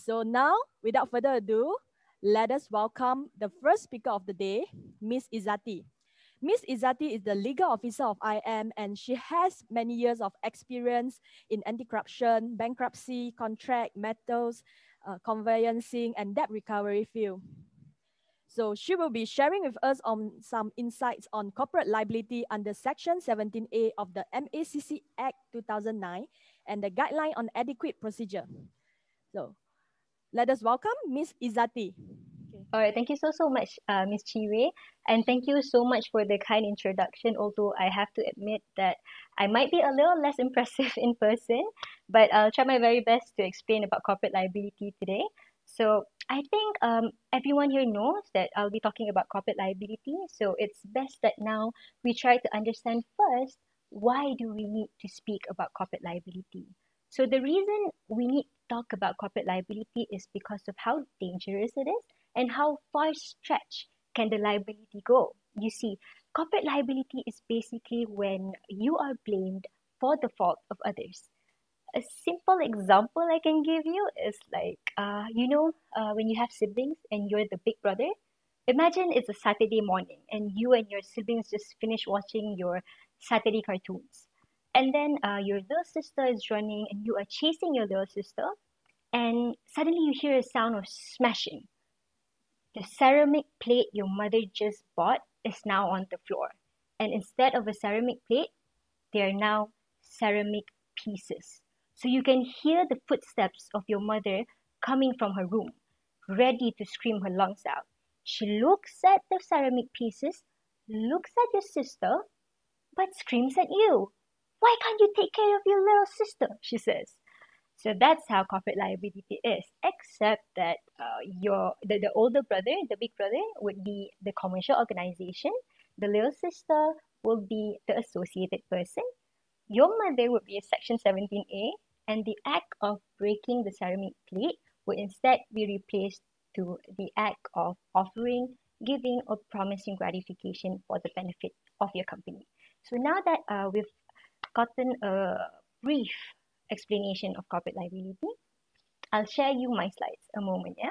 So now, without further ado, let us welcome the first speaker of the day, Ms. Ezzati. Ms. Ezzati is the legal officer of IM, and she has many years of experience in anti-corruption, bankruptcy, contract, metals, conveyancing, and debt recovery field. So she will be sharing with us on some insights on corporate liability under Section 17A of the MACC Act 2009 and the guideline on adequate procedure. So let us welcome Ms. Ezzati. All right, thank you so much, Ms. Chire, and thank you so much for the kind introduction, although I have to admit that I might be a little less impressive in person, but I'll try my very best to explain about corporate liability today. So I think everyone here knows that I'll be talking about corporate liability, so it's best that now we try to understand first, why do we need to speak about corporate liability? So the reason we need to talk about corporate liability is because of how dangerous it is and how far stretch can the liability go. You see, corporate liability is basically when you are blamed for the fault of others. A simple example I can give you is like, when you have siblings and you're the big brother, imagine it's a Saturday morning and you and your siblings just finished watching your Saturday cartoons. And then your little sister is running and you are chasing your little sister, and suddenly you hear a sound of smashing. The ceramic plate your mother just bought is now on the floor. And instead of a ceramic plate, they are now ceramic pieces. So you can hear the footsteps of your mother coming from her room, ready to scream her lungs out. She looks at the ceramic pieces, looks at your sister, but screams at you. Why can't you take care of your little sister? She says. So that's how corporate liability is, except that the older brother, the big brother, would be the commercial organization. The little sister will be the associated person. Your mother would be a Section 17A, and the act of breaking the ceramic plate would instead be replaced to the act of offering, giving, or promising gratification for the benefit of your company. So now that we've gotten a brief explanation of corporate liability, I'll share you my slides. A moment, yeah?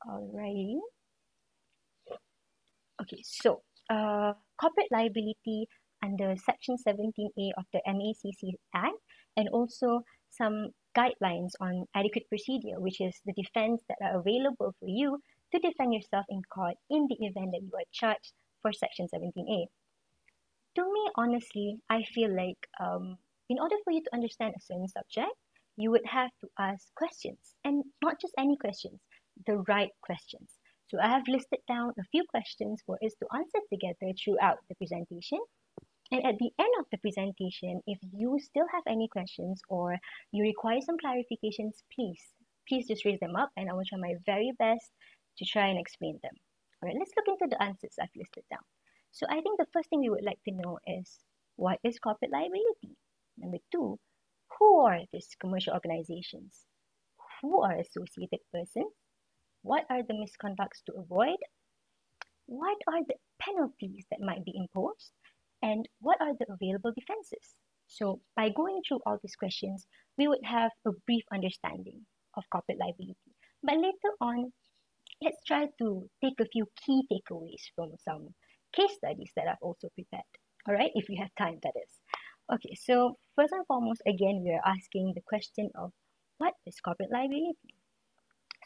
Alrighty. Okay, so corporate liability under Section 17A of the MACC Act, and also some guidelines on adequate procedure, which is the defense that are available for you to defend yourself in court in the event that you are charged for Section 17A. To me, honestly, I feel like in order for you to understand a certain subject, you would have to ask questions, and not just any questions, the right questions. So I have listed down a few questions for us to answer together throughout the presentation. And at the end of the presentation, if you still have any questions or you require some clarifications, please just raise them up, and I will try my very best to try and explain them. All right, let's look into the answers I've listed down. So I think the first thing we would like to know is, what is corporate liability? Number two, who are these commercial organizations? Who are associated persons? What are the misconducts to avoid? What are the penalties that might be imposed? And what are the available defenses? So by going through all these questions, we would have a brief understanding of corporate liability. But later on, let's try to take a few key takeaways from some case studies that I've also prepared. All right, if you have time, that is. Okay, so first and foremost, again, we are asking the question of, what is corporate liability?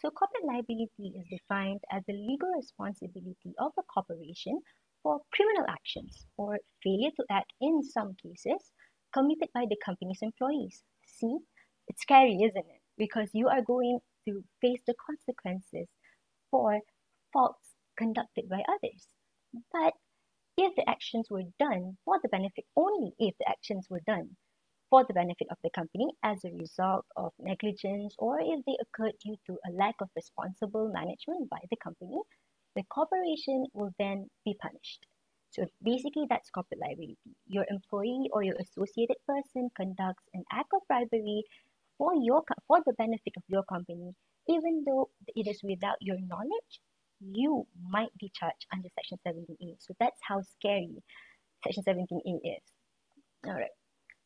So corporate liability is defined as the legal responsibility of a corporation for criminal actions or failure to act in some cases committed by the company's employees. See, it's scary, isn't it? Because you are going to face the consequences for faults conducted by others. But if the actions were done for the benefit, only if the actions were done for the benefit of the company as a result of negligence, or if they occurred due to a lack of responsible management by the company, the corporation will then be punished. So basically, that's corporate liability. Your employee or your associated person conducts an act of bribery for the benefit of your company, even though it is without your knowledge, you might be charged under Section 17A. So that's how scary Section 17A is. All right.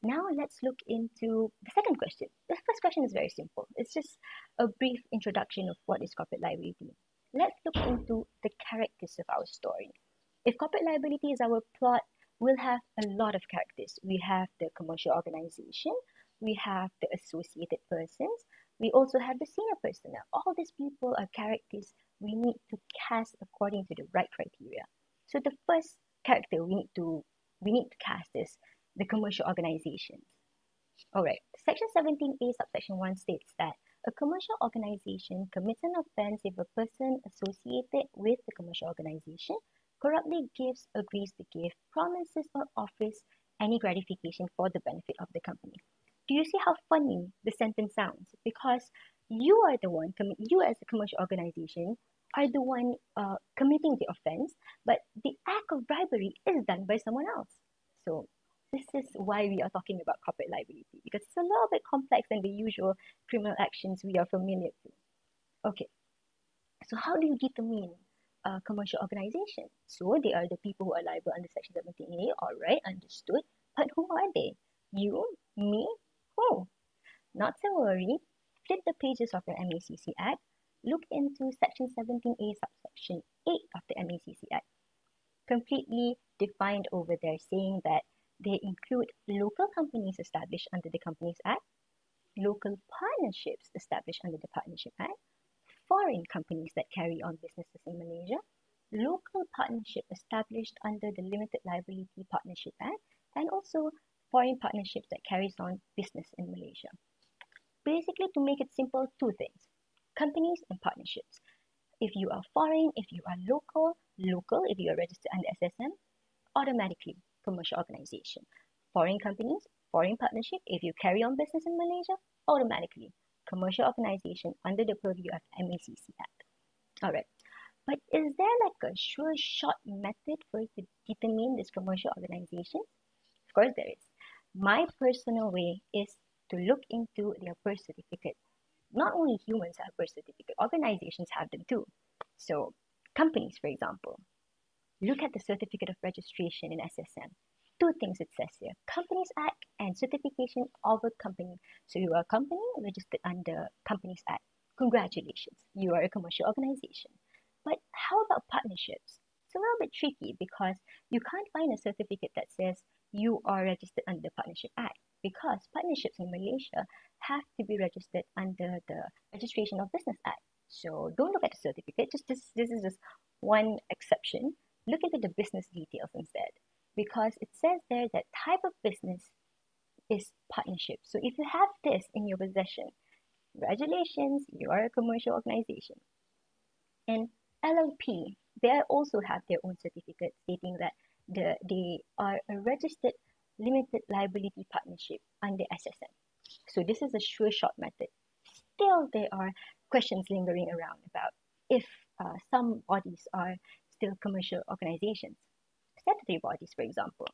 Now let's look into the second question. The first question is very simple. It's just a brief introduction of what is corporate liability. Let's look into the characters of our story. If corporate liability is our plot, we'll have a lot of characters. We have the commercial organization, we have the associated persons, we also have the senior personnel. All these people are characters we need to cast according to the right criteria. So the first character we need to cast is the commercial organizations. Alright, Section 17A subsection 1 states that a commercial organization commits an offense if a person associated with the commercial organization corruptly gives, agrees to give, promises or offers any gratification for the benefit of the company. Do you see how funny the sentence sounds? Because you are the one, you as a commercial organization are the one committing the offense, but the act of bribery is done by someone else. So this is why we are talking about corporate liability, because it's a little bit complex than the usual criminal actions we are familiar to. Okay, so how do you determine a commercial organization? So they are the people who are liable under Section 17A, alright, understood. But who are they? You, me, who? Not to worry, flip the pages of your MACC Act, look into Section 17A subsection 8 of the MACC Act. Completely defined over there, saying that they include local companies established under the Companies Act, local partnerships established under the Partnership Act, foreign companies that carry on businesses in Malaysia, local partnership established under the Limited Liability Partnership Act, and also foreign partnerships that carries on business in Malaysia. Basically, to make it simple, two things: companies and partnerships. If you are foreign, if you are local, if you are registered under SSM, automatically commercial organization. Foreign companies, foreign partnership, if you carry on business in Malaysia, automatically commercial organization under the purview of MACC Act. Alright, but is there like a sure shot method for you to determine this commercial organization? Of course there is. My personal way is to look into their birth certificate. Not only humans have birth certificate, organizations have them too. So companies, for example, look at the certificate of registration in SSM. Two things it says here: Companies Act and certification of a company. So you are a company registered under Companies Act. Congratulations, you are a commercial organization. But how about partnerships? It's a little bit tricky because you can't find a certificate that says you are registered under the Partnership Act, because partnerships in Malaysia have to be registered under the Registration of Business Act. So don't look at the certificate. This is just one exception. Look into the business details instead, because it says there that type of business is partnership. So if you have this in your possession, congratulations, you are a commercial organization. And LLP, they also have their own certificate stating that they are a registered limited liability partnership under SSM. So this is a sure shot method. Still, there are questions lingering around about if some bodies are still commercial organizations. Statutory bodies, for example.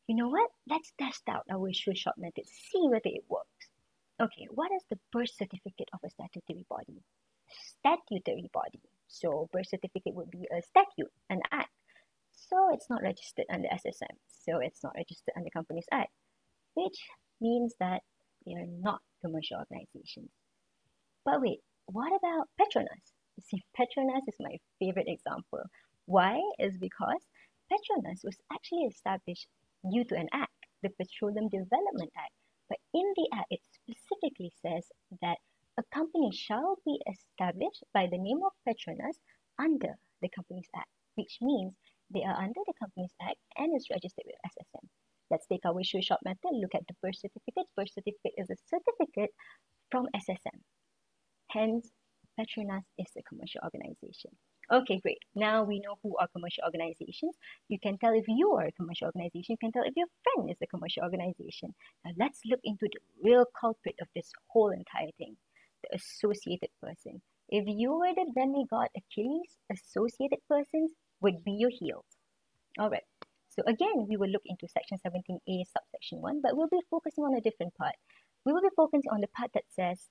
You know what? Let's test out our sure shot method, see whether it works. Okay, what is the birth certificate of a statutory body? Statutory body. So birth certificate would be a statute, an act. So it's not registered under SSM. So it's not registered under Companies Act, which means that they are not commercial organizations. But wait, what about Petronas? You see, Petronas is my favorite example. Why? Is because Petronas was actually established due to an act, the Petroleum Development Act. But in the act, it specifically says that a company shall be established by the name of Petronas under the Companies Act, which means they are under the Companies Act and is registered with SSM. Let's take our sure shot method, look at the birth certificate. Birth certificate is a certificate from SSM. Hence, Petronas is a commercial organization. Okay, great. Now we know who are commercial organizations. You can tell if you are a commercial organization. You can tell if your friend is a commercial organization. Now let's look into the real culprit of this whole entire thing, the associated person. If you were the demigod Achilles, associated persons would be your heels. Alright, so again, we will look into Section 17A, subsection 1, but we'll be focusing on a different part. We will be focusing on the part that says,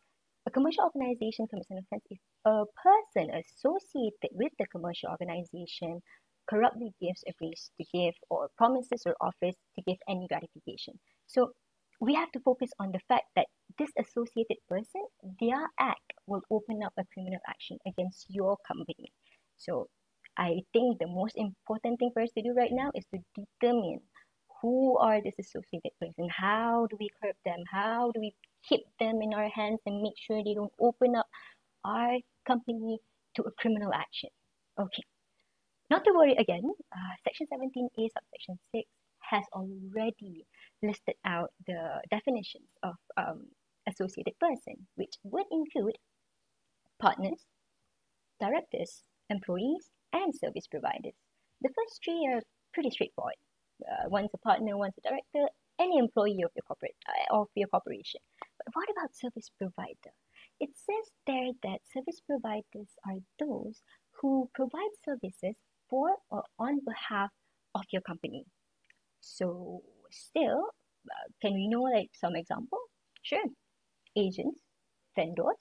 a commercial organization commits an offense if a person associated with the commercial organization corruptly gives, agrees to give, or promises or offers to give any gratification. So we have to focus on the fact that this associated person, their act will open up a criminal action against your company. So I think the most important thing for us to do right now is to determine who are this associated person, how do we curb them, how do we keep them in our hands and make sure they don't open up our company to a criminal action. Okay, not to worry again, Section 17A, subsection 6 has already listed out the definitions of associated person, which would include partners, directors, employees, and service providers. The first three are pretty straightforward. One's a partner, one's a director, any employee of your corporation. But what about service provider? It says there that service providers are those who provide services for or on behalf of your company. So still, can we know like some example? Sure. Agents, vendors,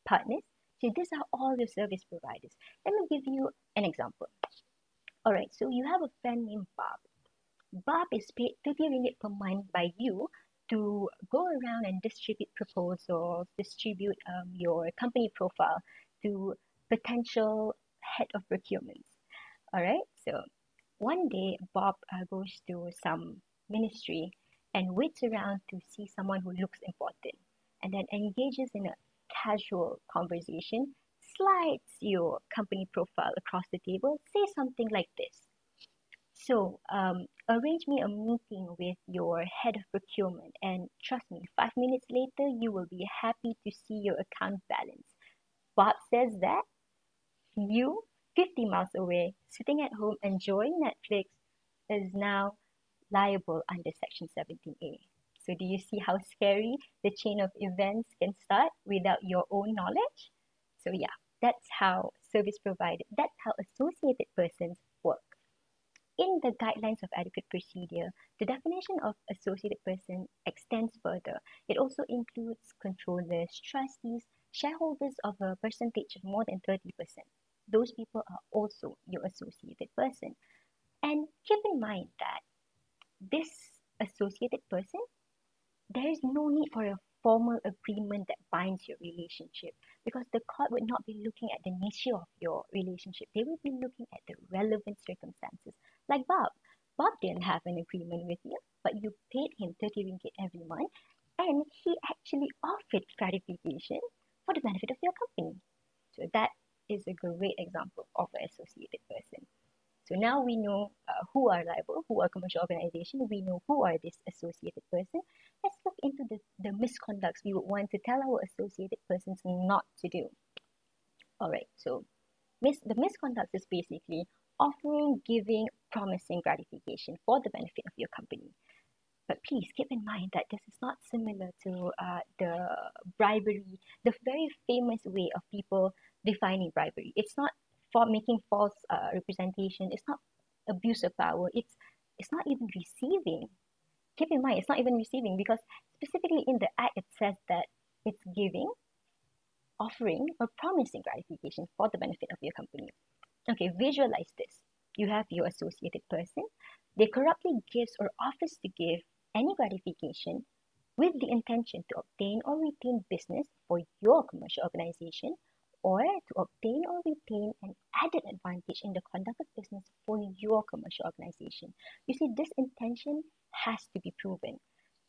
partners. So these are all the service providers. Let me give you an example. All right, so you have a friend named Bob. Bob is paid 30 ringgit per month by you to go around and distribute proposals, distribute your company profile to potential head of procurements. All right, so one day Bob goes to some ministry and waits around to see someone who looks important and then engages in a casual conversation, slides your company profile across the table, say something like this. So arrange me a meeting with your head of procurement and trust me, 5 minutes later, you will be happy to see your account balance. Bob says that, you, 50 miles away, sitting at home enjoying Netflix, is now liable under Section 17A. So do you see how scary the chain of events can start without your own knowledge? So yeah, that's how that's how associated persons work. In the guidelines of adequate procedure, the definition of associated person extends further. It also includes controllers, trustees, shareholders of a percentage of more than 30%. Those people are also your associated person. And keep in mind that this associated person, there is no need for a formal agreement that binds your relationship because the court would not be looking at the nature of your relationship. They will be looking at the relevant circumstances. Like Bob. Bob didn't have an agreement with you, but you paid him 30 ringgit every month and he actually offered gratification for the benefit of your company. So that is a great example of an associated person. So now we know who are liable, who are commercial organization, we know who are this associated person. Let's look into the misconducts we would want to tell our associated persons not to do. All right, so the misconduct is basically offering, giving, promising gratification for the benefit of your company. But please keep in mind that this is not similar to the bribery, the very famous way of people defining bribery. It's not for making false representation. It's not abuse of power. It's not even receiving. Keep in mind, it's not even receiving because specifically in the Act, it says that it's giving, offering, or promising gratification for the benefit of your company. Okay, visualize this. You have your associated person. They corruptly gives or offers to give any gratification with the intention to obtain or retain business for your commercial organization or to obtain or retain an added advantage in the conduct of business for your commercial organization. You see, this intention has to be proven.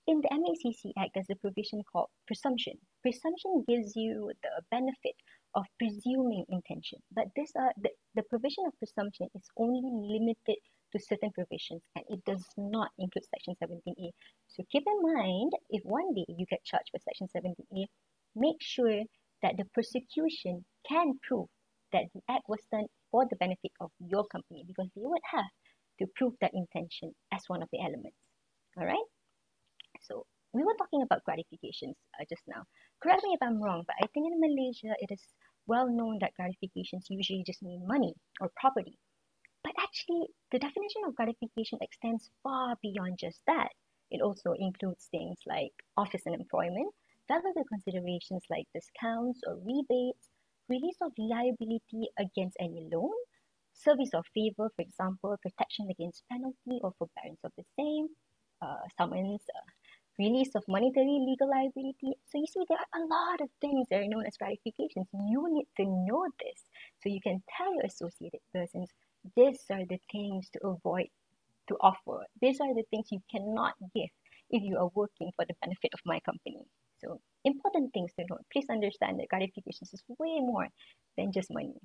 In the MACC Act, there's a provision called presumption. Presumption gives you the benefit of presuming intention, but the provision of presumption is only limited to certain provisions and it does not include Section 17A. So keep in mind, if one day you get charged with Section 17A, make sure that the prosecution can prove that the act was done for the benefit of your company because they would have to prove that intention as one of the elements. All right? So we were talking about gratifications just now. Correct me if I'm wrong, but I think in Malaysia, it is well known that gratifications usually just mean money or property. But actually, the definition of gratification extends far beyond just that. It also includes things like office and employment, valuable considerations like discounts or rebates, release of liability against any loan, service of favor, for example, protection against penalty or forbearance of the same, summons, release of monetary legal liability. So you see, there are a lot of things that are known as gratifications. You need to know this so you can tell your associated persons, these are the things to avoid to offer. These are the things you cannot give if you are working for the benefit of my company. So important things to note. Please understand that gratifications is way more than just money.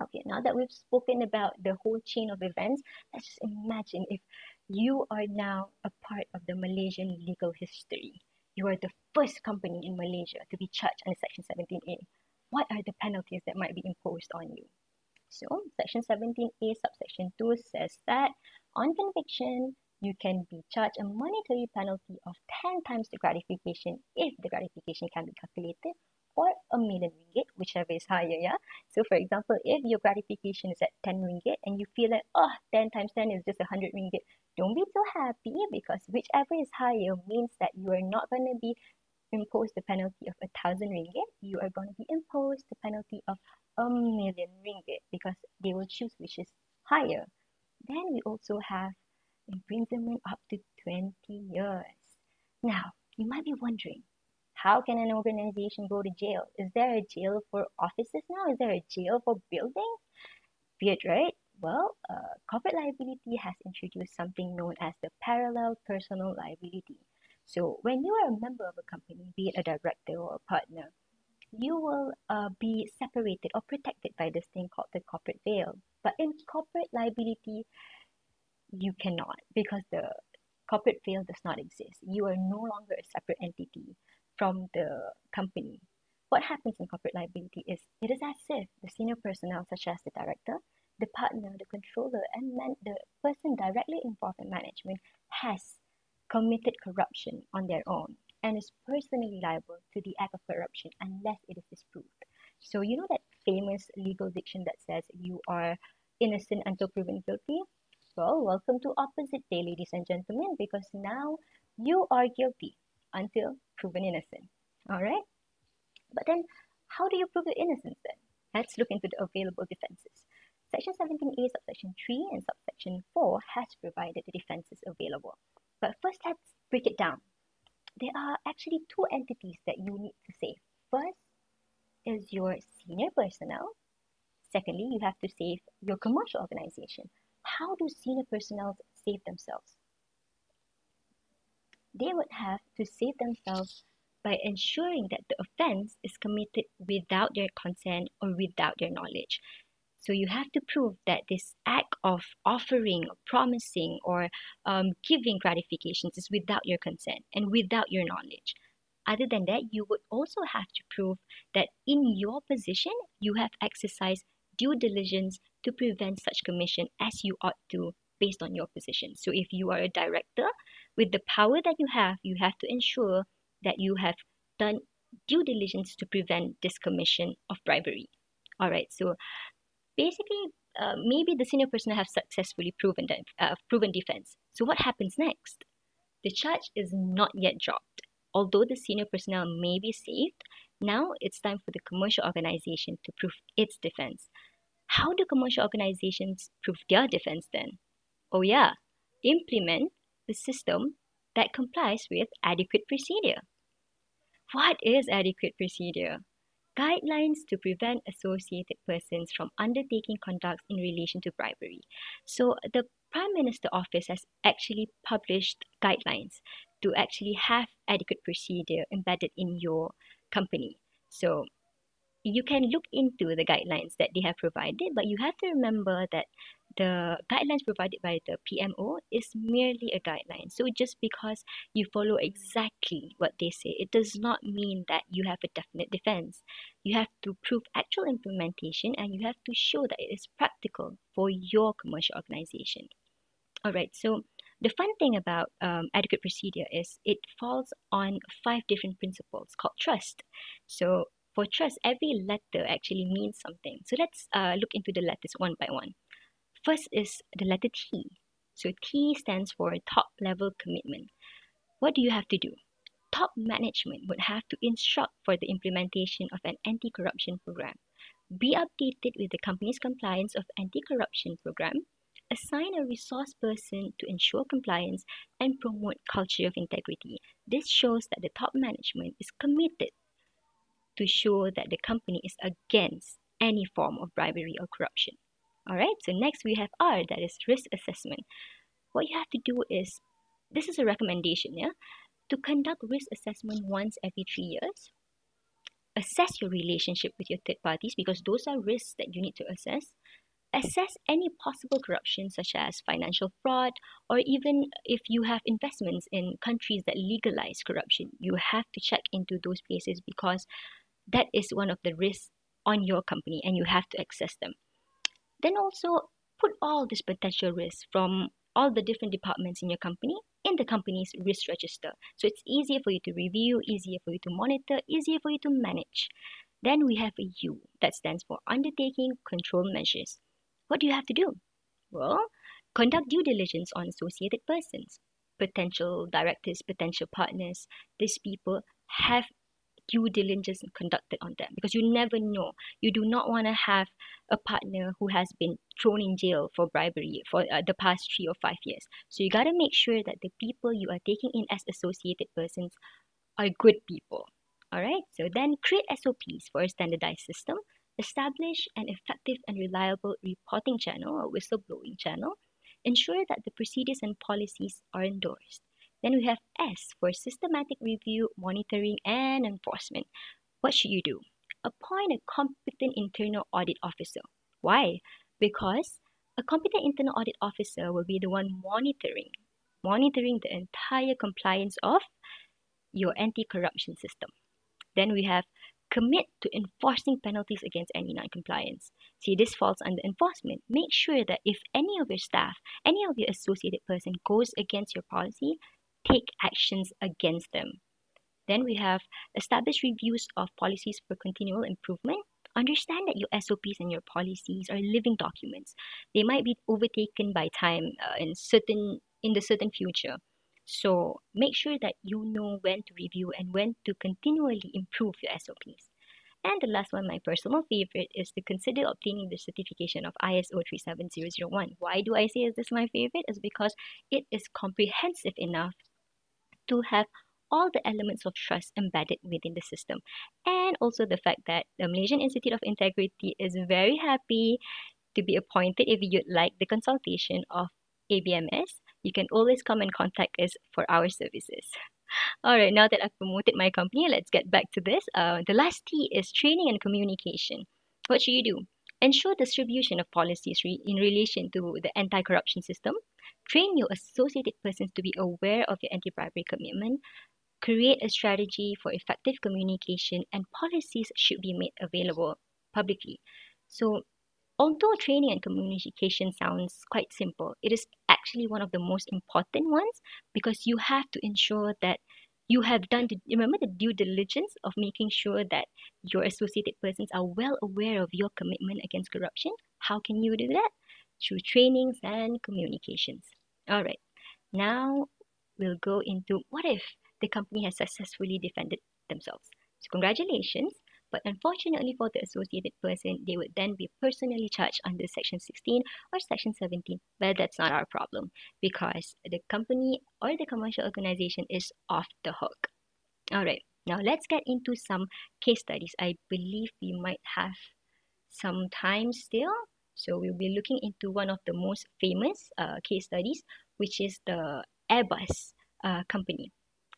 Okay, now that we've spoken about the whole chain of events, let's just imagine if you are now a part of the Malaysian legal history. You are the first company in Malaysia to be charged under Section 17A. What are the penalties that might be imposed on you? So, Section 17A, subsection 2 says that on conviction, you can be charged a monetary penalty of 10 times the gratification if the gratification can be calculated, or RM1,000,000, whichever is higher, yeah? So, for example, if your gratification is at 10 ringgit and you feel like, oh, 10 times 10 is just 100 ringgit, don't be too happy because whichever is higher means that you are not going to be imposed the penalty of 1,000 ringgit, you are going to be imposed the penalty of RM1,000,000 because they will choose which is higher. Then we also have imprisonment up to 20 years. Now, you might be wondering, how can an organization go to jail? Is there a jail for offices now? Is there a jail for buildings? Weird, right? Well, corporate liability has introduced something known as the parallel personal liability. So when you are a member of a company, be it a director or a partner, you will be separated or protected by this thing called the corporate veil. But in corporate liability, you cannot because the corporate veil does not exist. You are no longer a separate entity from the company. What happens in corporate liability is it is as if the senior personnel, such as the director, the partner, the controller, and the person directly involved in management has committed corruption on their own and is personally liable to the act of corruption unless it is disproved. So you know that famous legal diction that says you are innocent until proven guilty? Well, welcome to opposite day, ladies and gentlemen, because now you are guilty until proven innocent. All right? But then, how do you prove your innocence then? Let's look into the available defenses. Section 17A, subsection 3 and subsection 4 has provided the defenses available. But first, let's break it down. There are actually two entities that you need to save. First is your senior personnel. Secondly, you have to save your commercial organization. How do senior personnel save themselves? They would have to save themselves by ensuring that the offense is committed without their consent or without their knowledge. So you have to prove that this act of offering, promising, or giving gratifications is without your consent and without your knowledge. Other than that, you would also have to prove that in your position, you have exercised due diligence to prevent such commission as you ought to based on your position. So if you are a director, with the power that you have to ensure that you have done due diligence to prevent this commission of bribery. All right, so basically, maybe the senior personnel have successfully proven defense. So what happens next? The charge is not yet dropped. Although the senior personnel may be saved, now it's time for the commercial organization to prove its defense. How do commercial organizations prove their defense then? Oh yeah, implement the system that complies with adequate procedure. What is adequate procedure? Guidelines to prevent associated persons from undertaking conduct in relation to bribery. So the Prime Minister Office has actually published guidelines to actually have adequate procedure embedded in your company. So you can look into the guidelines that they have provided, but you have to remember that the guidelines provided by the PMO is merely a guideline. So just because you follow exactly what they say, it does not mean that you have a definite defense. You have to prove actual implementation and you have to show that it is practical for your commercial organization. All right, so the fun thing about adequate procedure is it falls on 5 different principles called trust. So for trust, every letter actually means something. So let's look into the letters one by one. First is the letter T. So T stands for top level commitment. What do you have to do? Top management would have to instruct for the implementation of an anti-corruption program, be updated with the company's compliance of anti-corruption program, assign a resource person to ensure compliance and promote culture of integrity. This shows that the top management is committed to show that the company is against any form of bribery or corruption. All right, so next we have R, that is risk assessment. What you have to do is, this is a recommendation, yeah, to conduct risk assessment once every 3 years. Assess your relationship with your third parties, because those are risks that you need to assess. Assess any possible corruption, such as financial fraud, or even if you have investments in countries that legalize corruption, you have to check into those places, because that is one of the risks on your company and you have to assess them. Then also put all these potential risks from all the different departments in your company in the company's risk register. So it's easier for you to review, easier for you to monitor, easier for you to manage. Then we have a U, that stands for Undertaking Control Measures. What do you have to do? Well, conduct due diligence on associated persons, potential directors, potential partners. These people have due diligence conducted on them, because you never know. You do not want to have a partner who has been thrown in jail for bribery for the past 3 or 5 years. So you got to make sure that the people you are taking in as associated persons are good people. All right, so then create SOPs for a standardized system, establish an effective and reliable reporting channel or whistleblowing channel, ensure that the procedures and policies are endorsed. Then we have S for systematic review, monitoring, and enforcement. What should you do? Appoint a competent internal audit officer. Why? Because a competent internal audit officer will be the one monitoring the entire compliance of your anti-corruption system. Then we have commit to enforcing penalties against any non-compliance. See, this falls under enforcement. Make sure that if any of your staff, any of your associated person goes against your policy, take actions against them. Then we have establish reviews of policies for continual improvement. Understand that your SOPs and your policies are living documents. They might be overtaken by time in the certain future. So make sure that you know when to review and when to continually improve your SOPs. And the last one, my personal favorite, is to consider obtaining the certification of ISO 37001. Why do I say is this my favorite? Is because it is comprehensive enough to have all the elements of trust embedded within the system. And also the fact that the Malaysian Institute of Integrity is very happy to be appointed. If you'd like the consultation of ABMS, you can always come and contact us for our services. All right, now that I've promoted my company, let's get back to this. The last T is training and communication. What should you do? Ensure distribution of policies in relation to the anti-corruption system. Train your associated persons to be aware of your anti-bribery commitment. Create a strategy for effective communication, and policies should be made available publicly. So, although training and communication sounds quite simple, it is actually one of the most important ones, because you have to ensure that you have done, remember the due diligence of making sure that your associated persons are well aware of your commitment against corruption. How can you do that? Through trainings and communications. All right, now we'll go into what if the company has successfully defended themselves. So congratulations, but unfortunately for the associated person, they would then be personally charged under Section 16 or Section 17, but that's not our problem, because the company or the commercial organization is off the hook. All right, now let's get into some case studies. I believe we might have some time still. So we'll be looking into one of the most famous case studies, which is the Airbus company.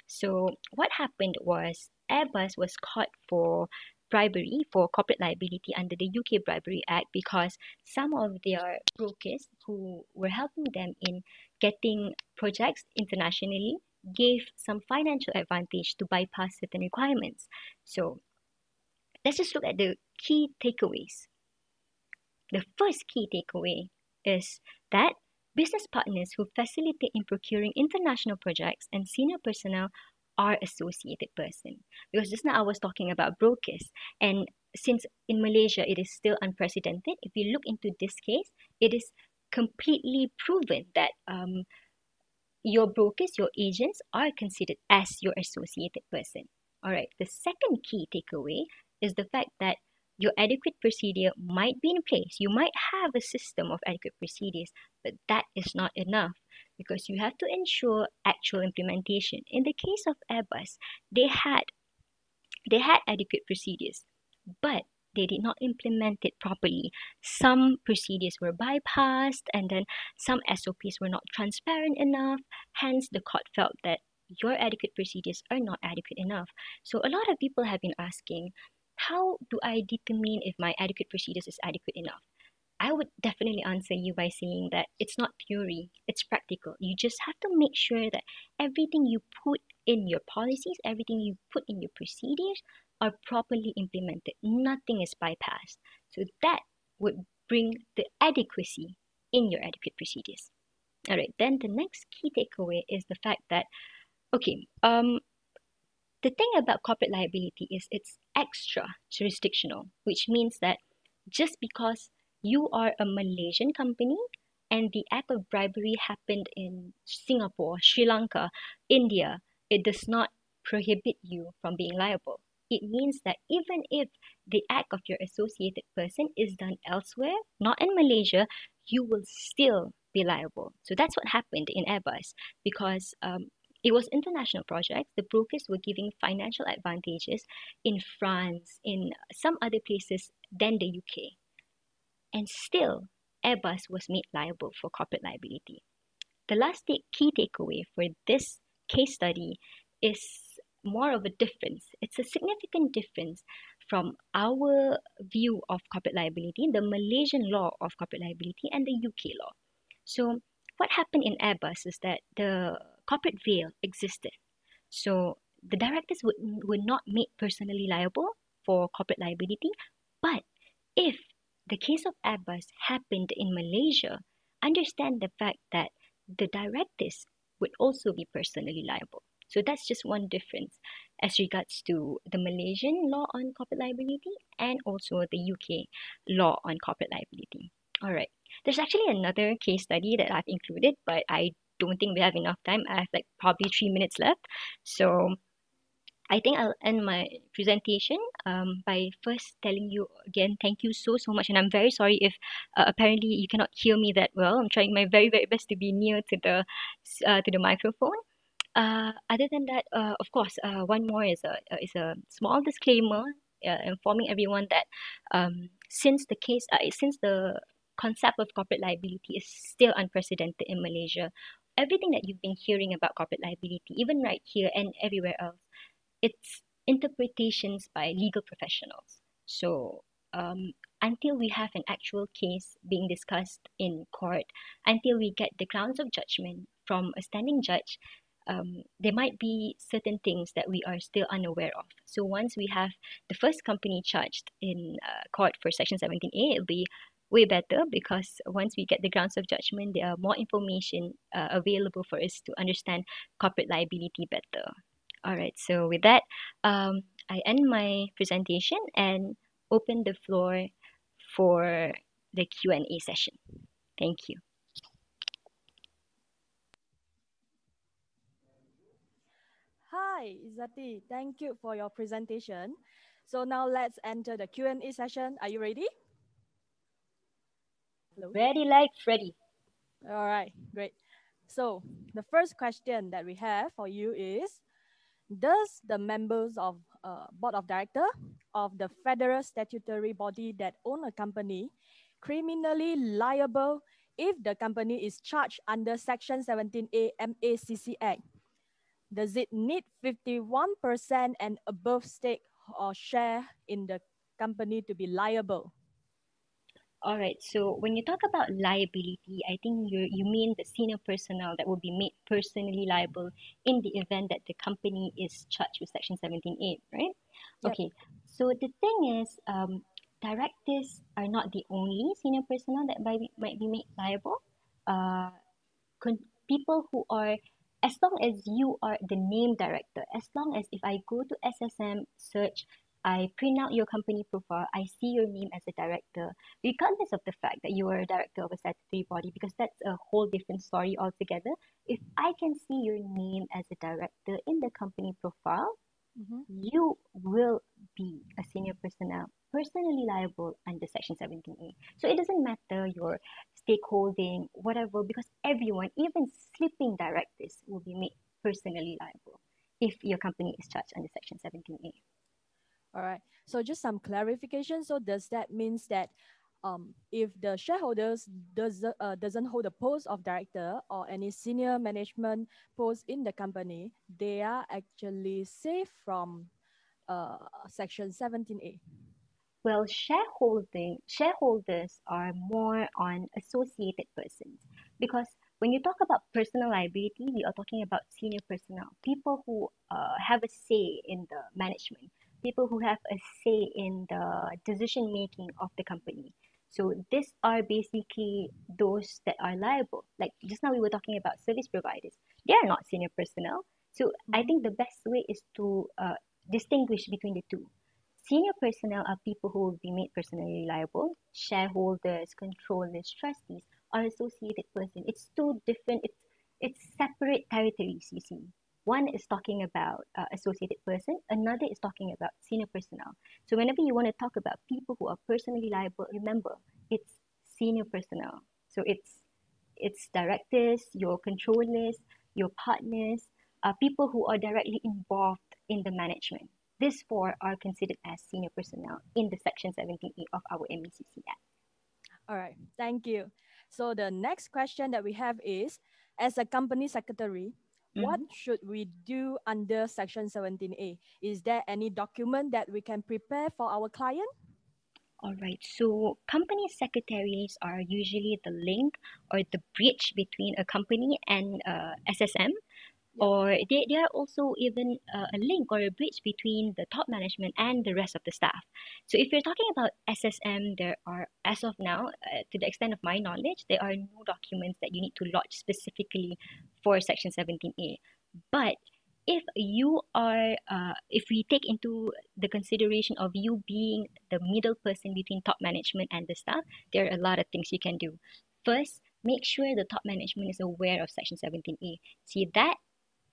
So what happened was Airbus was caught for bribery, for corporate liability under the UK BRIBERY Act, because some of their brokers who were helping them in getting projects internationally gave some financial advantage to bypass certain requirements. So let's just look at the key takeaways. The first key takeaway is that business partners who facilitate in procuring international projects and senior personnel are associated persons. Because just now I was talking about brokers, and since in Malaysia it is still unprecedented, if you look into this case, it is completely proven that your brokers, your agents are considered as your associated person. All right, the second key takeaway is the fact that your adequate procedure might be in place. You might have a system of adequate procedures, but that is not enough because you have to ensure actual implementation. In the case of Airbus, they had adequate procedures, but they did not implement it properly. Some procedures were bypassed, and then some SOPs were not transparent enough. Hence, the court felt that your adequate procedures are not adequate enough. So a lot of people have been asking, how do I determine if my adequate procedures is adequate enough? I would definitely answer you by saying that it's not theory, it's practical. You just have to make sure that everything you put in your policies, everything you put in your procedures are properly implemented. Nothing is bypassed. So that would bring the adequacy in your adequate procedures. All right, then the next key takeaway is the fact that, okay, the thing about corporate liability is it's extra jurisdictional, which means that just because you are a Malaysian company and the act of bribery happened in Singapore, Sri Lanka, India, it does not prohibit you from being liable. It means that even if the act of your associated person is done elsewhere, not in Malaysia, you will still be liable. So that's what happened in Airbus because it was international projects. The brokers were giving financial advantages in France, in some other places than the UK. And still, Airbus was made liable for corporate liability. The last key takeaway for this case study is more of a difference. It's a significant difference from our view of corporate liability, the Malaysian law of corporate liability, and the UK law. So, what happened in Airbus is that the corporate veil existed. So, the directors were not made personally liable for corporate liability, but if the case of Airbus happened in Malaysia, understand the fact that the directors would also be personally liable. So that's just one difference as regards to the Malaysian law on corporate liability and also the UK law on corporate liability. All right. There's actually another case study that I've included, but I don't think we have enough time. I have like probably 3 minutes left. So I think I'll end my presentation by first telling you again, thank you so much. And I'm very sorry if apparently you cannot hear me that well. I'm trying my very best to be near to the microphone. Other than that, of course, one more is a small disclaimer informing everyone that since the concept of corporate liability is still unprecedented in Malaysia, everything that you've been hearing about corporate liability, even right here and everywhere else, it's interpretations by legal professionals. So until we have an actual case being discussed in court, until we get the grounds of judgment from a standing judge, there might be certain things that we are still unaware of. So once we have the first company charged in court for Section 17A, it'll be way better because once we get the grounds of judgment, there are more information available for us to understand corporate liability better. All right, so with that, I end my presentation and open the floor for the Q&A session. Thank you. Hi, Ezzati. Thank you for your presentation. So now let's enter the Q&A session. Are you ready? Hello? Ready like Freddy. All right, great. So the first question that we have for you is, does the members of board of director of the federal statutory body that own a company criminally liable if the company is charged under Section 17A MACC Act? Does it need 51% and above stake or share in the company to be liable? All right, so when you talk about liability, I think you mean the senior personnel that will be made personally liable in the event that the company is charged with Section 17A, right? Yep. Okay, so the thing is, directors are not the only senior personnel that might be made liable. People who are, as long as you are the named director, as long as if I go to SSM search, I print out your company profile, I see your name as a director, regardless of the fact that you are a director of a statutory body, because that's a whole different story altogether. If I can see your name as a director in the company profile, you will be a senior personnel personally liable under Section 17A. So it doesn't matter your stakeholding, whatever, because everyone, even sleeping directors, will be made personally liable if your company is charged under Section 17A. All right. So just some clarification. So does that means that if the shareholders doesn't hold a post of director or any senior management post in the company, they are actually safe from Section 17A? Well, shareholders are more on associated persons, because when you talk about personal liability, we are talking about senior personnel, people who have a say in the management, people who have a say in the decision making of the company. So these are basically those that are liable. Like just now we were talking about service providers. They are not senior personnel. So I think the best way is to distinguish between the two. Senior personnel are people who will be made personally liable. Shareholders, controllers, trustees are associated persons. It's two different, it's separate territories, you see. One is talking about associated person, another is talking about senior personnel. So whenever you want to talk about people who are personally liable, remember, it's senior personnel. So it's directors, your controllers, your partners, people who are directly involved in the management. These four are considered as senior personnel in the Section 17A of our MACC Act. All right, thank you. So the next question that we have is, as a company secretary, what should we do under Section 17A? Is there any document that we can prepare for our client? All right, so company secretaries are usually the link or the bridge between a company and SSM. Yep. Or they are also even a link or a bridge between the top management and the rest of the staff. So if you're talking about SSM, there are, as of now, to the extent of my knowledge, there are no documents that you need to lodge specifically for Section 17A. But if you are, if we take into the consideration of you being the middle person between top management and the staff, there are a lot of things you can do. First, make sure the top management is aware of Section 17A. See, that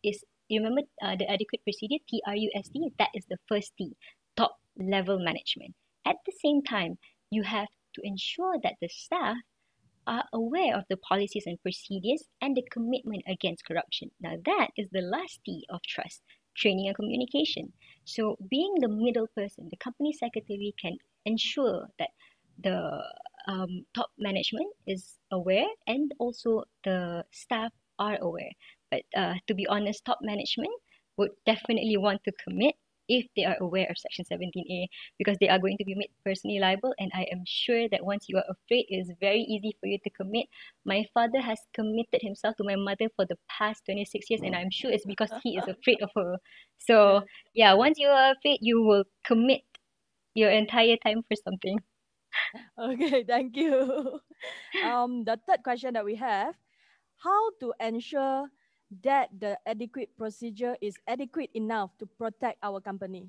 is, you remember the adequate procedure, TRUST, that is the first T, top level management. At the same time, you have to ensure that the staff are aware of the policies and procedures and the commitment against corruption. Now that is the last T of trust, training and communication. So being the middle person, the company secretary can ensure that the top management is aware and also the staff are aware. But to be honest, top management would definitely want to commit if they are aware of Section 17A, because they are going to be made personally liable. And I am sure that once you are afraid, it is very easy for you to commit. My father has committed himself to my mother for the past 26 years, and I'm sure it's because he is afraid of her. So yeah, once you are afraid, you will commit your entire time for something. Okay, thank you. The third question that we have, how to ensure that the adequate procedure is adequate enough to protect our company?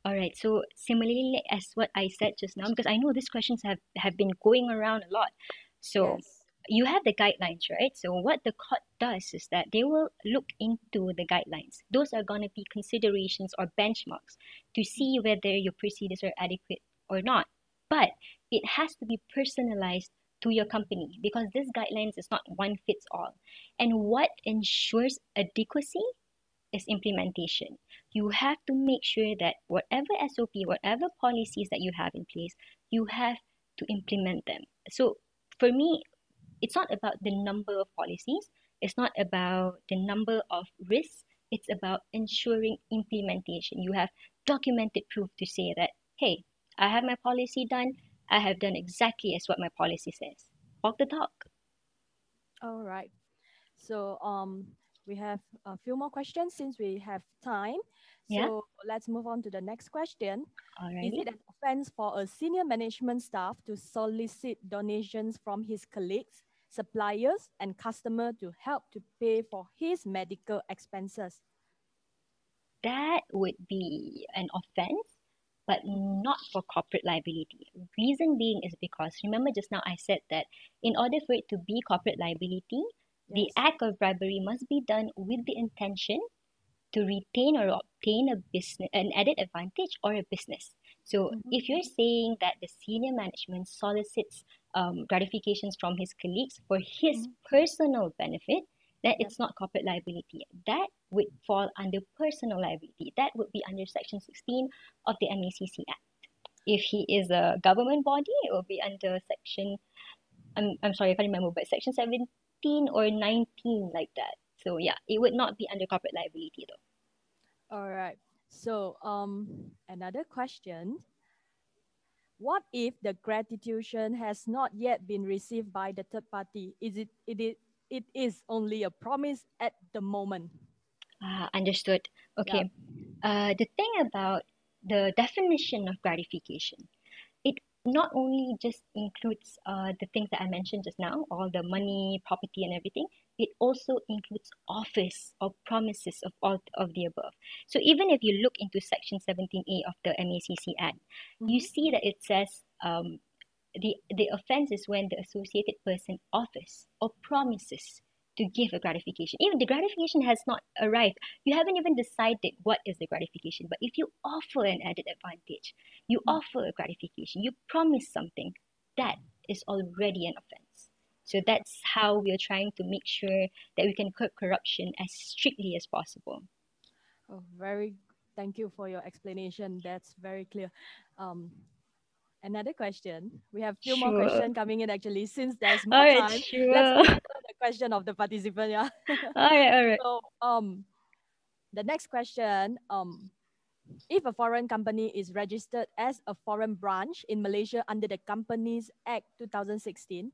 All right, so similarly as what I said just now, because I know these questions have been going around a lot. So Yes. you have the guidelines, right? So what the court does is that they will look into the guidelines. Those are going to be considerations or benchmarks to see whether your procedures are adequate or not. But it has to be personalized to your company, because this guidelines is not one fits all. And what ensures adequacy is implementation. You have to make sure that whatever SOP, whatever policies that you have in place, you have to implement them. So for me, it's not about the number of policies, it's not about the number of risks, it's about ensuring implementation. You have documented proof to say that, hey, I have my policy done, I have done exactly as what my policy says. Walk the talk. All right. So we have a few more questions since we have time. Yeah, So let's move on to the next question. Is alrighty. it an offense for a senior management staff to solicit donations from his colleagues, suppliers, and customer to help to pay for his medical expenses? That would be an offense, but not for corporate liability. Reason being is because, remember just now I said that in order for it to be corporate liability, the Yes. act of bribery must be done with the intention to retain or obtain a business, an added advantage or a business. So if you're saying that the senior management solicits gratifications from his colleagues for his personal benefit, then it's not corporate liability. That would fall under personal liability. That would be under Section 16 of the MACC Act. If he is a government body, it will be under Section, I'm sorry if I remember, but Section 17 or 19, like that. So yeah, it would not be under corporate liability though. All right. So another question. What if the gratification has not yet been received by the third party? It is only a promise at the moment? Understood. Okay. The thing about the definition of gratification, it not only just includes the things that I mentioned just now, all the money, property, and everything. It also includes office or promises of all of the above. So even if you look into Section 17A of the MACC Act, you see that it says the offense is when the associated person offers or promises to give a gratification. Even the gratification has not arrived. You haven't even decided what is the gratification. But if you offer an added advantage, you offer a gratification, you promise something, that is already an offense. So that's how we are trying to make sure that we can curb corruption as strictly as possible. Oh, thank you for your explanation. That's very clear. Another question. We have a few more questions coming in actually. Since there's more time, let's answer the question of the participant. Yeah. All right. So the next question. If a foreign company is registered as a foreign branch in Malaysia under the Companies Act 2016,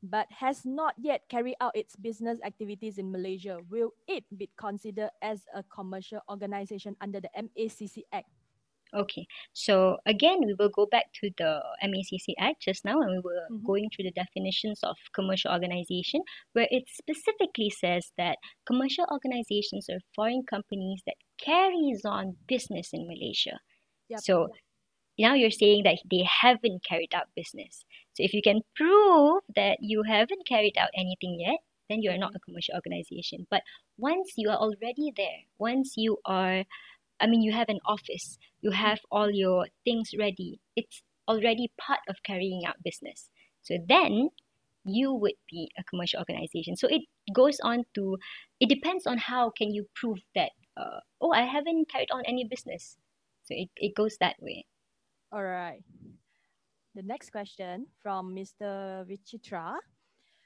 but has not yet carried out its business activities in Malaysia, will it be considered as a commercial organization under the MACC Act? Okay, so again, we will go back to the MACC Act just now, and we were going through the definitions of commercial organization, where it specifically says that commercial organizations are foreign companies that carries on business in Malaysia. So now you're saying that they haven't carried out business. So if you can prove that you haven't carried out anything yet, then you're not a commercial organization. But once you are already there, once you are, you have an office, you have all your things ready, it's already part of carrying out business. So then you would be a commercial organization. So it goes on to, it depends on how can you prove that, I haven't carried on any business. So it goes that way. All right. The next question from Mr. Vichitra.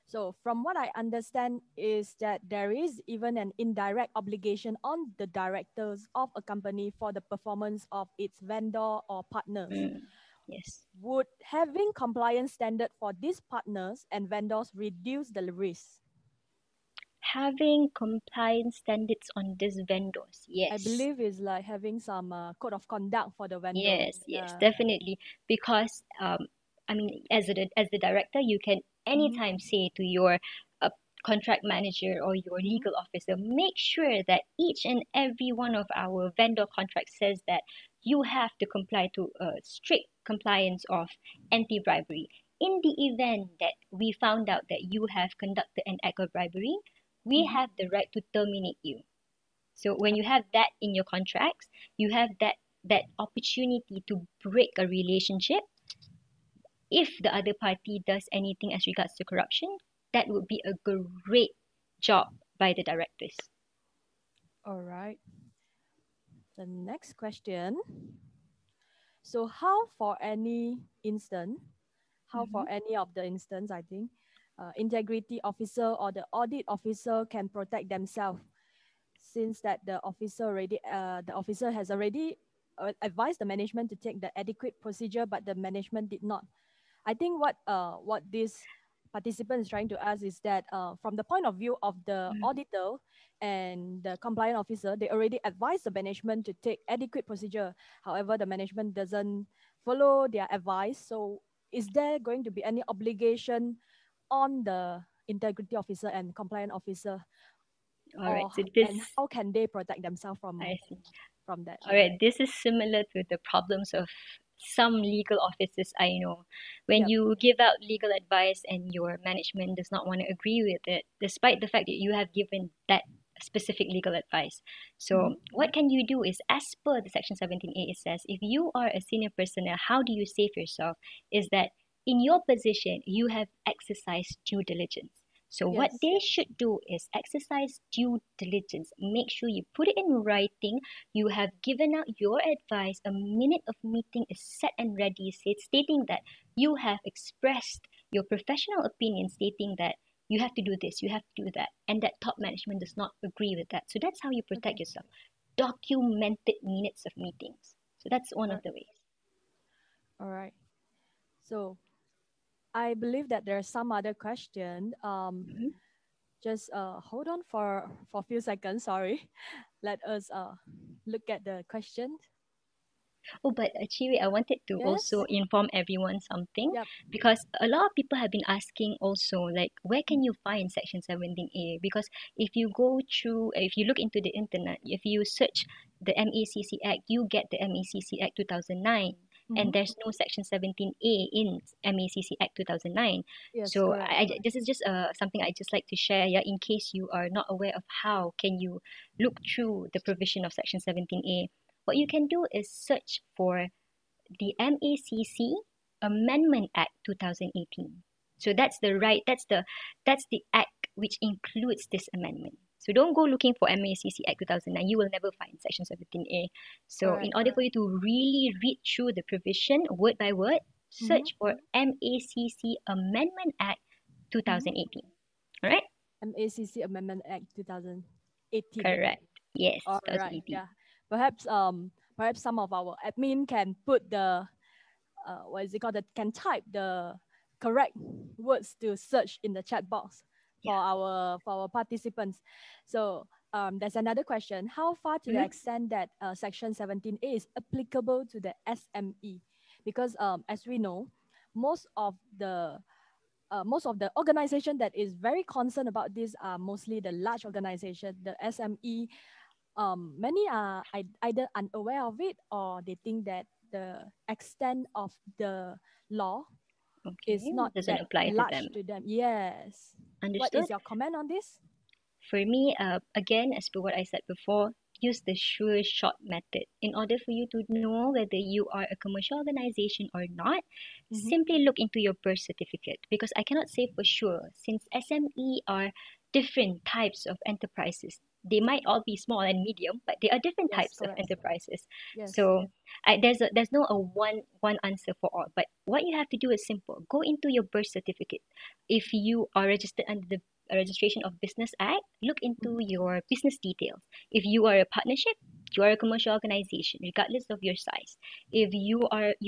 So from what I understand is that there is even an indirect obligation on the directors of a company for the performance of its vendor or partners. Yes. Would having compliance standard for these partners and vendors reduce the risk? Having compliance standards on these vendors, yes. I believe it's like having some code of conduct for the vendor. Yes, definitely. Because as the director, you can anytime say to your contract manager or your legal officer, make sure that each and every one of our vendor contracts says that you have to comply to a strict compliance of anti-bribery. In the event that we found out that you have conducted an act of bribery, we have the right to terminate you. So when you have that in your contracts, you have that opportunity to break a relationship. If the other party does anything as regards to corruption, that would be a great job by the directors. All right. The next question. So how for any of the instance, I think, integrity officer or the audit officer can protect themselves, since that the officer has already advised the management to take the adequate procedure, but the management did not. I think what this participant is trying to ask is that from the point of view of the auditor and the compliance officer, they already advised the management to take adequate procedure. However, the management doesn't follow their advice. So is there going to be any obligation on the integrity officer and compliance officer? All right, so and how can they protect themselves from that? All right, this is similar to the problems of some legal offices I know. When you give out legal advice and your management does not want to agree with it, despite the fact that you have given that specific legal advice. So what can you do is, as per the Section 17A, it says, if you are a senior personnel, how do you save yourself? Is that in your position, you have exercised due diligence. So what Yes. they should do is exercise due diligence. Make sure you put it in writing. You have given out your advice. A minute of meeting is set and ready, stating that you have expressed your professional opinion, stating that you have to do this, you have to do that, and that top management does not agree with that. So that's how you protect Okay. yourself. Documented minutes of meetings. So that's one of the ways. All right. So I believe that there are some other question. Just hold on for a few seconds. Sorry. Let us look at the question. Oh, but Chiri, I wanted to also Yes. inform everyone something, Yep. because a lot of people have been asking also, like, where can you find Section 17A? Because if you go through, if you look into the internet, if you search the MACC Act, you get the MACC Act 2009. And there's no Section 17A in MACC Act 2009. Yes, So correct. this is just something I just like to share, yeah, in case you are not aware of how can you look through the provision of Section 17A. What you can do is search for the MACC Amendment Act 2018. So that's the act which includes this amendment. So don't go looking for MACC Act 2009. You will never find Section 17A. So in Correct. order for you to really read through the provision word by word, search for MACC Amendment Act 2018. All right? MACC Amendment Act 2018. Correct. Yes, All right. 2018. Yeah. Perhaps some of our admin can put the what is it called? Can type the correct words to search in the chat box Yeah. for our participants. So there's another question. How far to the extent that Section 17A is applicable to the SME? Because as we know, most of the organization that is very concerned about this are mostly the large organization, the SME. Many are either unaware of it, or they think that the extent of the law is Okay, not doesn't that apply to large them. to them. Yes. What Understood? is your comment on this? For me, again, as per what I said before, use the sure shot method. In order for you to know whether you are a commercial organization or not, simply look into your birth certificate, because I cannot say for sure, since SME are different types of enterprises. They might all be small and medium, but they are different Yes, types of correct. enterprises. Yes. So there's no a one answer for all. But what you have to do is simple. Go into your birth certificate. If you are registered under the Registration of Business Act, look into your business details. If you are a partnership, you are a commercial organization, regardless of your size. If you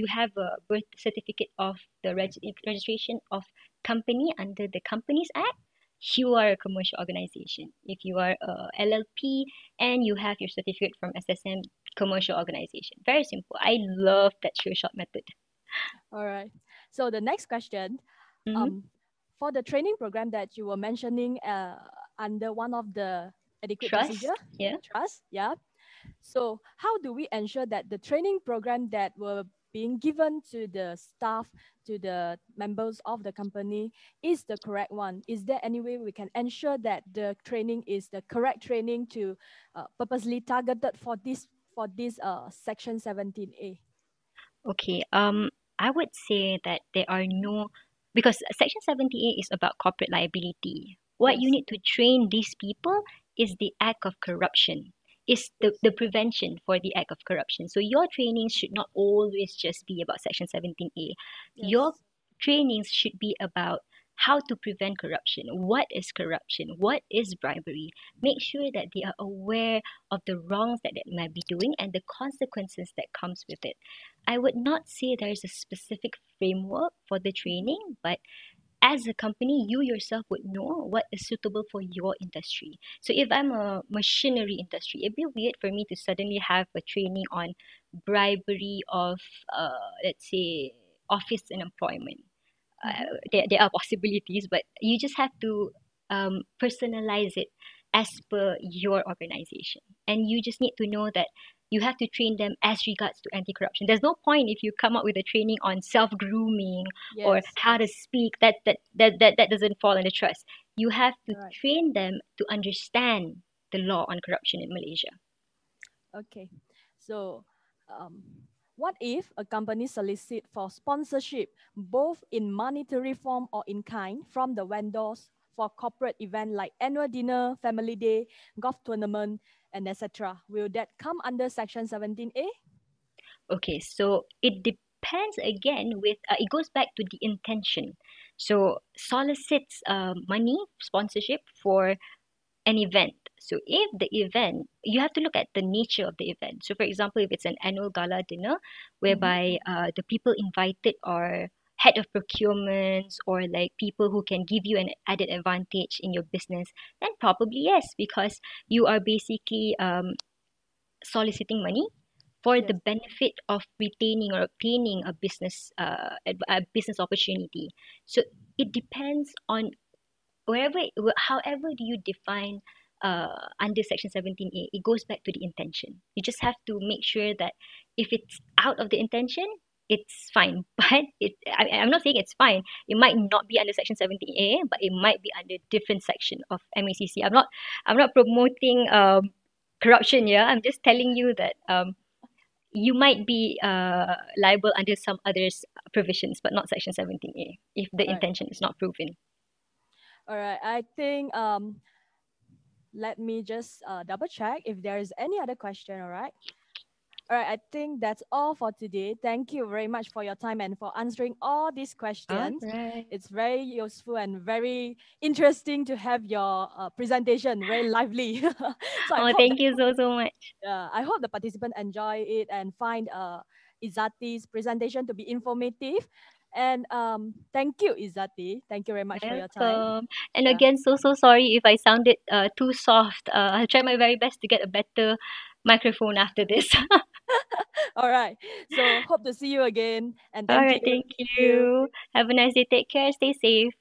have a birth certificate of the registration of company under the Companies Act, you are a commercial organization. If you are a LLP and you have your certificate from SSM, commercial organization. Very simple. I love that sure shot method. All right. So the next question, for the training program that you were mentioning under one of the adequate procedure, Trust, yeah. trust, yeah. So how do we ensure that the training program that were being given to the staff, to the members of the company, is the correct one? Is there any way we can ensure that the training is the correct training to purposely targeted for this Section 17A? Okay, I would say that there are no, because Section 78 is about corporate liability. What you Yes. need to train these people is the act of corruption, is the prevention for the act of corruption. So your trainings should not always just be about Section 17A. Your Yes. trainings should be about how to prevent corruption. What is corruption? What is bribery? Make sure that they are aware of the wrongs that they might be doing and the consequences that comes with it. I would not say there is a specific framework for the training, but as a company, you yourself would know what is suitable for your industry. So if I'm a machinery industry, it'd be weird for me to suddenly have a training on bribery of, let's say, office and employment. There are possibilities, but you just have to personalize it as per your organization. And you just need to know that you have to train them as regards to anti-corruption. There's no point if you come up with a training on self-grooming or Yes. how to speak. That doesn't fall under trust. You have to Right. train them to understand the law on corruption in Malaysia. Okay. So, um, what if a company solicit for sponsorship, both in monetary form or in kind, from the vendors for corporate event like annual dinner, family day, golf tournament, and etc.? Will that come under Section 17A? Okay, so it depends again with, it goes back to the intention. So solicits money, sponsorship for an event. So if the event, you have to look at the nature of the event. So for example, if it's an annual gala dinner whereby the people invited are head of procurements or like people who can give you an added advantage in your business, then probably yes, because you are basically soliciting money for the Yes. benefit of retaining or obtaining a a business opportunity. So it depends on however do you define under Section 17A, it goes back to the intention. You just have to make sure that if it's out of the intention, it's fine. But I'm not saying it's fine. It might not be under Section 17A, but it might be under different section of MACC. I'm not promoting corruption here. I'm just telling you that you might be liable under some others provisions, but not Section 17A if the All right. intention is not proven. All right. I think let me just double check if there is any other question. All right. All right, I think that's all for today. Thank you very much for your time and for answering all these All questions. right. It's very useful and very interesting to have your presentation, very lively. So Oh, thank you so much. I hope the participants enjoy it and find Izzati's presentation to be informative. And thank you, Izzati. Thank you very much for your time. Welcome. And Yeah. again, so sorry if I sounded too soft. I'll try my very best to get a better microphone after this. All right. So hope to see you again. And All thank right, you. thank Thank you. you. Have a nice day. Take care. Stay safe.